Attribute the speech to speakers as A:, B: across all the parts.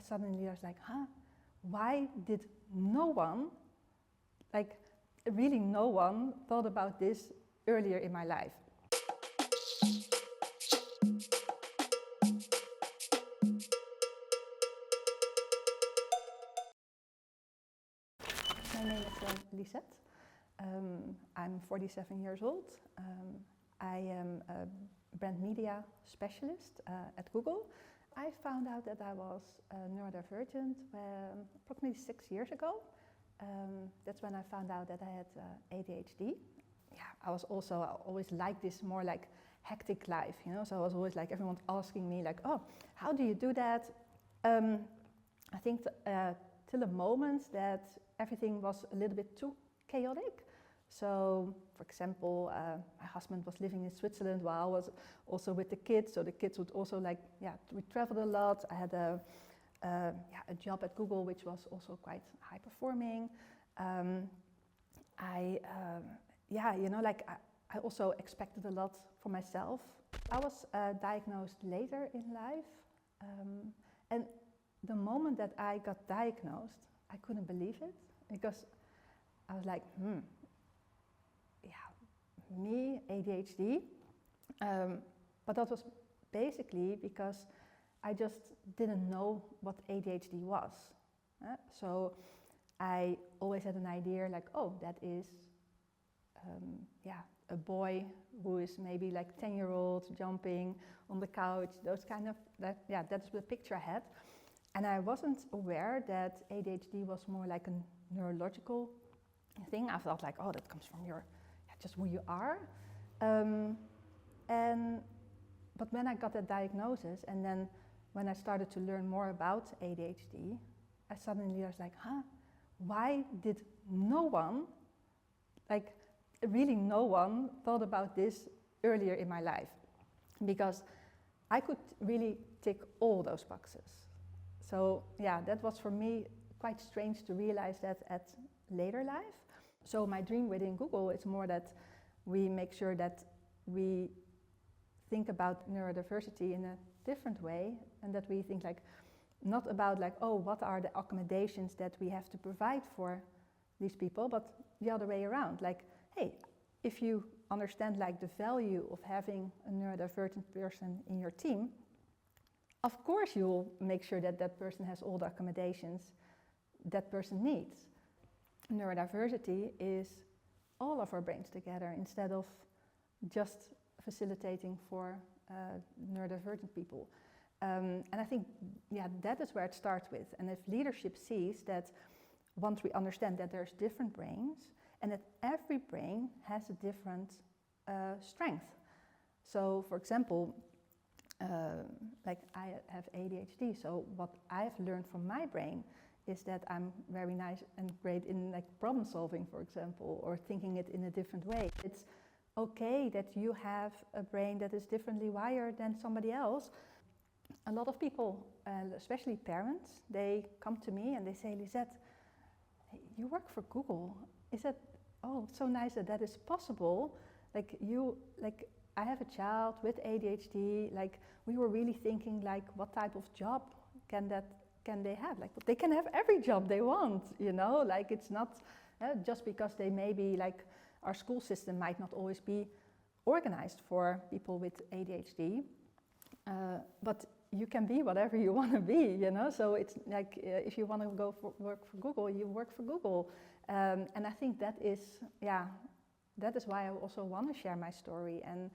A: suddenly I was like, why did no one, like really no one, thought about this earlier in my life? My name is Lisette. I'm 47 years old. I am a brand media specialist at Google. I found out that I was neurodivergent approximately 6 years ago. That's when I found out that I had ADHD. Yeah, I always liked this more like hectic life, you know. So I was always like everyone asking me like, oh, how do you do that? I think till a moment that everything was a little bit too chaotic. So, for example, my husband was living in Switzerland while I was also with the kids. So the kids would also we traveled a lot. I had a job at Google, which was also quite high performing. I also expected a lot for myself. I was diagnosed later in life, and the moment that I got diagnosed, I couldn't believe it, because I was like, me, ADHD. But that was basically because I just didn't know what ADHD was. So I always had an idea like, oh, that is a boy who is maybe like 10-year-old jumping on the couch, those kind of, that's the picture I had. And I wasn't aware that ADHD was more like a neurological thing. I thought like, oh, that comes from just who you are. But when I got that diagnosis, and then when I started to learn more about ADHD, I suddenly was like, why did no one, like really no one, thought about this earlier in my life? Because I could really tick all those boxes. So yeah, that was for me quite strange to realize that at later life. So my dream within Google is more that we make sure that we think about neurodiversity in a different way, and that we think like, not about like, oh, what are the accommodations that we have to provide for these people, but the other way around. Like, hey, if you understand like the value of having a neurodivergent person in your team, of course you'll make sure that that person has all the accommodations that person needs. Neurodiversity is all of our brains together instead of just facilitating for neurodivergent people. And I think, that is where it starts with. And if leadership sees that once we understand that there's different brains and that every brain has a different strength. So, for example, like I have ADHD, so what I've learned from my brain is that I'm very nice and great in like problem solving, for example, or thinking it in a different way. It's okay that you have a brain that is differently wired than somebody else. A lot of people, especially parents, they come to me and they say, Lisette, hey, you work for Google. Is that, oh, so nice that that is possible. I have a child with ADHD, like we were really thinking like what type of job can they have? Like they can have every job they want, you know, like it's not just because they maybe like our school system might not always be organized for people with ADHD, but you can be whatever you want to be, you know, so it's like if you want to work for Google, you work for Google. And I think that is why I also want to share my story and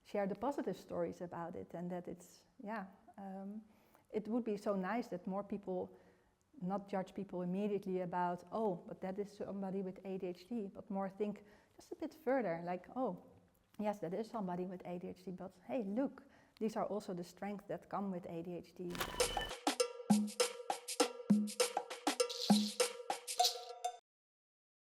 A: share the positive stories about it, and that it's, it would be so nice that more people not judge people immediately about, oh, but that is somebody with ADHD, but more think just a bit further, like, oh, yes, that is somebody with ADHD, but hey, look, these are also the strengths that come with ADHD.